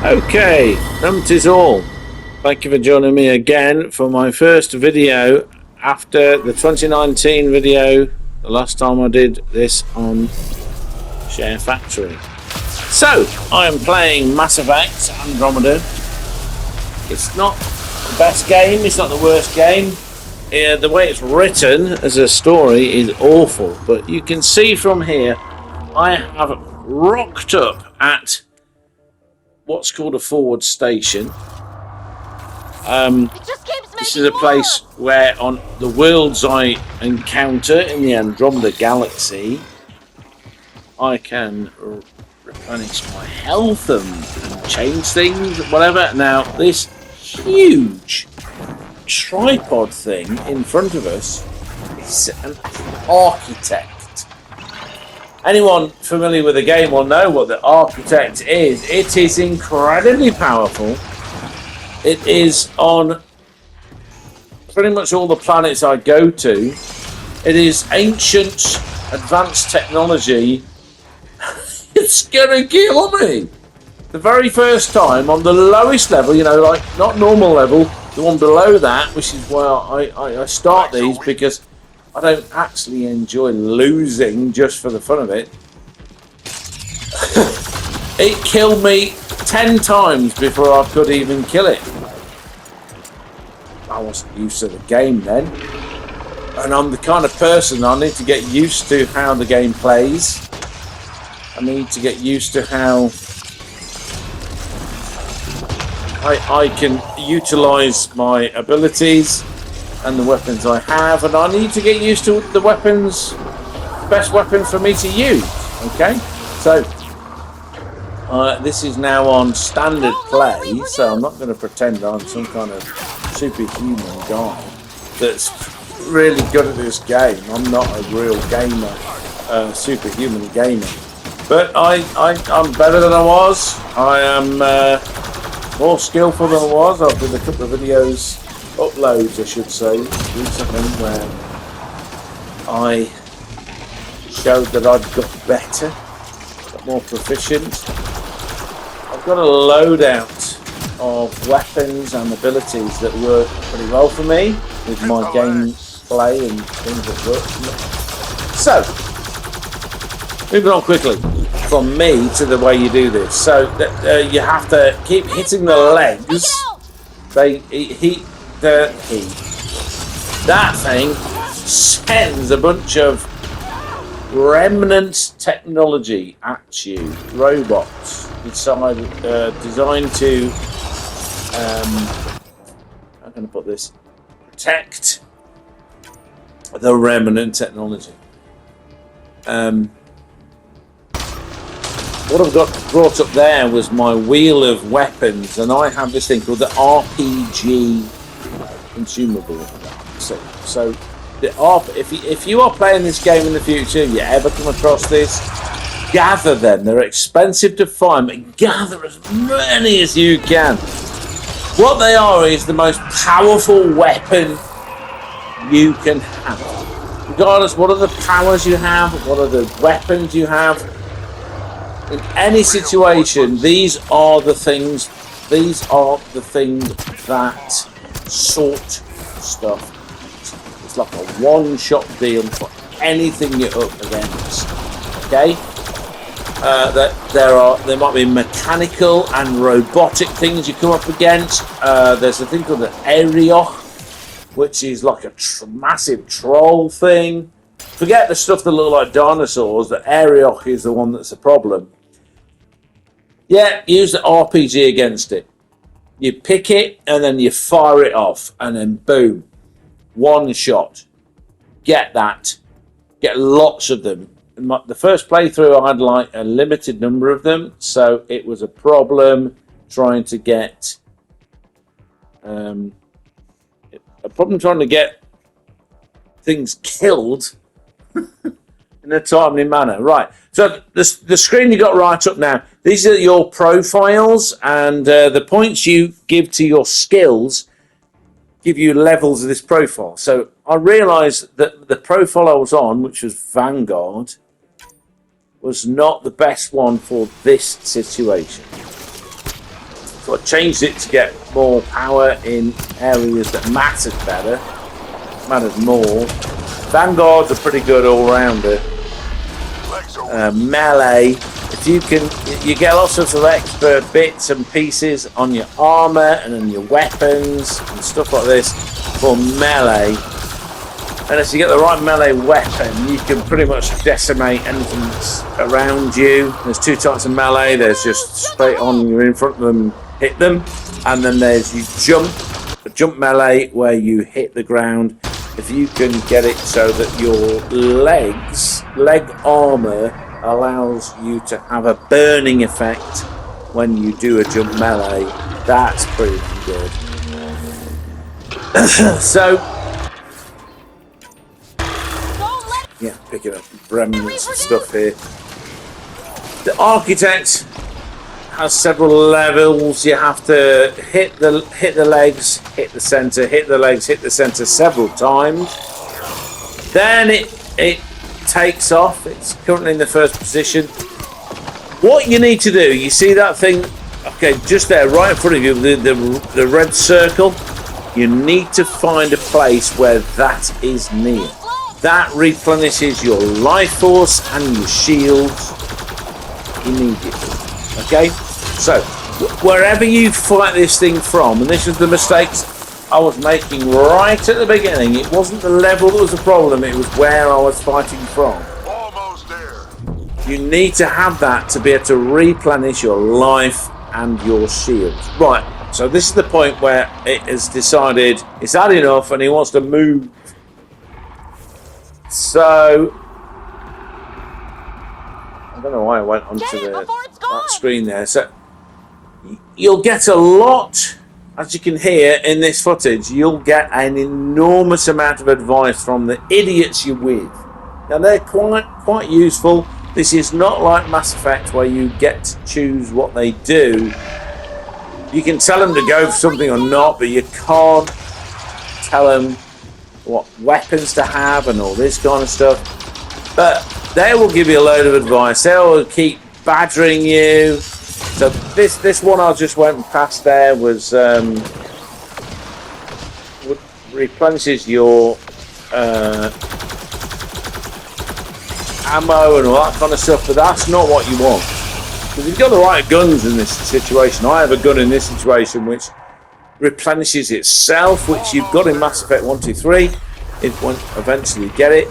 Okay, that is all. Thank you for joining me again for my first video after the 2019 video, the last time I did this on Share Factory. So, I am playing Mass Effect Andromeda. It's not the best game, it's not the worst game. The way it's written as a story is awful, but you can see from here I have rocked up at what's called a forward station. This is a place where on the worlds I encounter in the Andromeda galaxy, I can replenish my health and change things, whatever. Now, this huge tripod thing in front of us is an Architect. Anyone familiar with the game will know what the Architect is. It is incredibly powerful. It is on pretty much all the planets I go to. It is ancient, advanced technology. It's gonna kill me. The very first time on the lowest level, you know, like not normal level, the one below that, which is where I start these because I don't actually enjoy losing just for the fun of it. It killed me 10 times before I could even kill it. I wasn't used to the game then. And I'm the kind of person I need to get used to how the game plays. I need to get used to how I can utilize my abilities and the weapons I have, and I need to get used to the weapons, best weapon for me to use. Okay, so this is now on standard play, so I'm not going to pretend I'm some kind of superhuman guy that's really good at this game. I'm not a real gamer, superhuman gamer, but I'm better than I was. I am more skillful than I was. I've done a couple of videos, uploads I should say, recently where I showed that I'd got better, got more proficient. I've got a loadout of weapons and abilities that work pretty well for me with my game play and things that work for me. So, moving on quickly from me to the way you do this. So you have to keep hitting the legs. That thing sends a bunch of Remnant technology at you, robots designed to how can I put this, protect the Remnant technology. What I've got brought up there was my wheel of weapons, and I have this thing called the RPG consumable. So if you are playing this game in the future, you ever come across this, gather them. They're expensive to find, but gather as many as you can. What they are is the most powerful weapon you can have. Regardless what are the powers you have, what are the weapons you have, in any situation, these are the things that sort stuff. It's like a one-shot deal for anything you're up against. Okay? There might be mechanical and robotic things you come up against. There's a thing called the Aerioch, which is like a massive troll thing. Forget the stuff that look like dinosaurs. The Aerioch is the one that's a problem. Yeah, use the RPG against it. You pick it and then you fire it off, and then boom, one shot. Get that. Get lots of them. The first playthrough I had like a limited number of them, so it was a problem trying to get things killed in a timely manner. Right, so the screen you got right up now, these are your profiles, and the points you give to your skills give you levels of this profile. So I realised that the profile I was on, which was Vanguard, was not the best one for this situation. Well, changed it to get more power in areas that mattered better. Mattered more. Vanguards are pretty good all-rounder. Melee, if you can, you get lots of extra bits and pieces on your armor and on your weapons and stuff like this for melee. And if you get the right melee weapon, you can pretty much decimate anything that's around you. There's two types of melee. There's just straight on, you're in front of them, hit them. And then there's you jump, a jump melee where you hit the ground. If you can get it so that your leg armor allows you to have a burning effect when you do a jump melee, that's pretty good. So, yeah, picking up remnants and stuff here. The Architect has several levels. You have to hit the legs, hit the center, hit the legs, hit the center several times. Then it takes off. It's currently in the first position. What you need to do, you see that thing? Okay, just there, right in front of you, the red circle. You need to find a place where that is near. That replenishes your life force and your shields immediately. Okay, so wherever you fight this thing from, and this is the mistakes I was making right at the beginning. It wasn't the level that was the problem, it was where I was fighting from. Almost there. You need to have that to be able to replenish your life and your shields. Right, so this is the point where it has decided it's had enough and he wants to move. So I don't know why I went onto that screen there. So you'll get a lot, as you can hear in this footage, you'll get an enormous amount of advice from the idiots you're with. Now they're quite useful. This is not like Mass Effect where you get to choose what they do. You can tell them to go for something or not, but you can't tell them what weapons to have and all this kind of stuff. But they will give you a load of advice. They will keep badgering you. So this one I just went past there was replenishes your ammo and all that kind of stuff, but that's not what you want. Because you've got the right guns in this situation. I have a gun in this situation which replenishes itself, which you've got in Mass Effect 1, 2, 3. It won't eventually get it.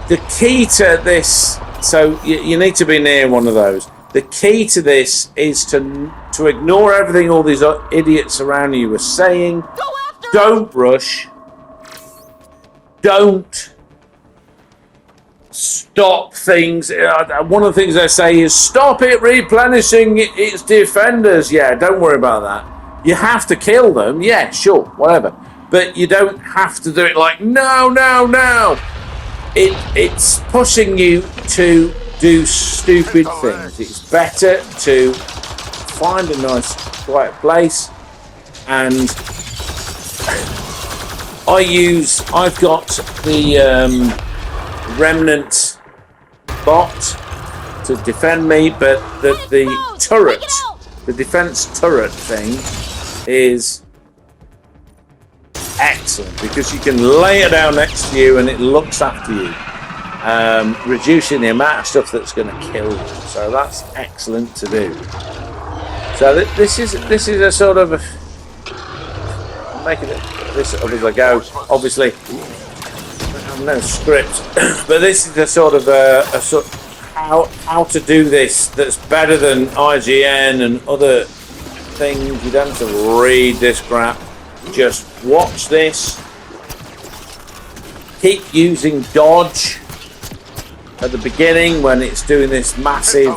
The key to this, so you need to be near one of those. The key to this is to ignore everything all these idiots around you are saying. Don't rush. Don't stop things. One of the things they say is stop it replenishing its defenders. Yeah, don't worry about that. You have to kill them. Yeah, sure, whatever. But you don't have to do it like, no. It's pushing you to do stupid things. It's better to find a nice quiet place, and I've got the Remnant bot to defend me, but the turret, the defense turret thing is excellent because you can lay it down next to you and it looks after you, reducing the amount of stuff that's going to kill you. So that's excellent to do. So this is a sort of I'm making this up as I go. Obviously, I have no script, but this is a sort of how to do this that's better than IGN and other things. You don't have to read this crap. Just watch this. Keep using dodge at the beginning when it's doing this massive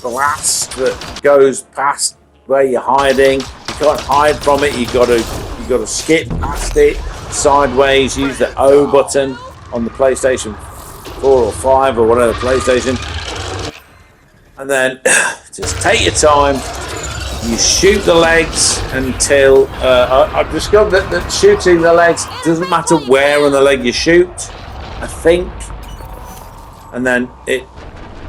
blast that goes past where you're hiding. You can't hide from it. You got to skip past it sideways. Use the O button on the PlayStation 4 or 5 or whatever PlayStation, and then just take your time. You shoot the legs until I've discovered that shooting the legs doesn't matter where on the leg you shoot, I think, and then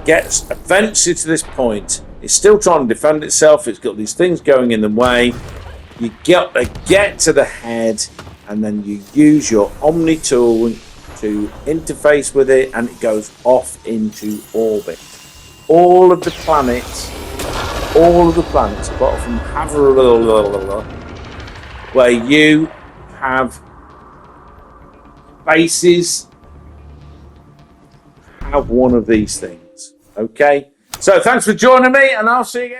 gets eventually to this point. It's still trying to defend itself. It's got these things going in the way. You got to get to the head, and then you use your Omni tool to interface with it, and it goes off into orbit. All of the planets, apart from Havril, where you have bases, have one of these things. Okay? So thanks for joining me, and I'll see you again.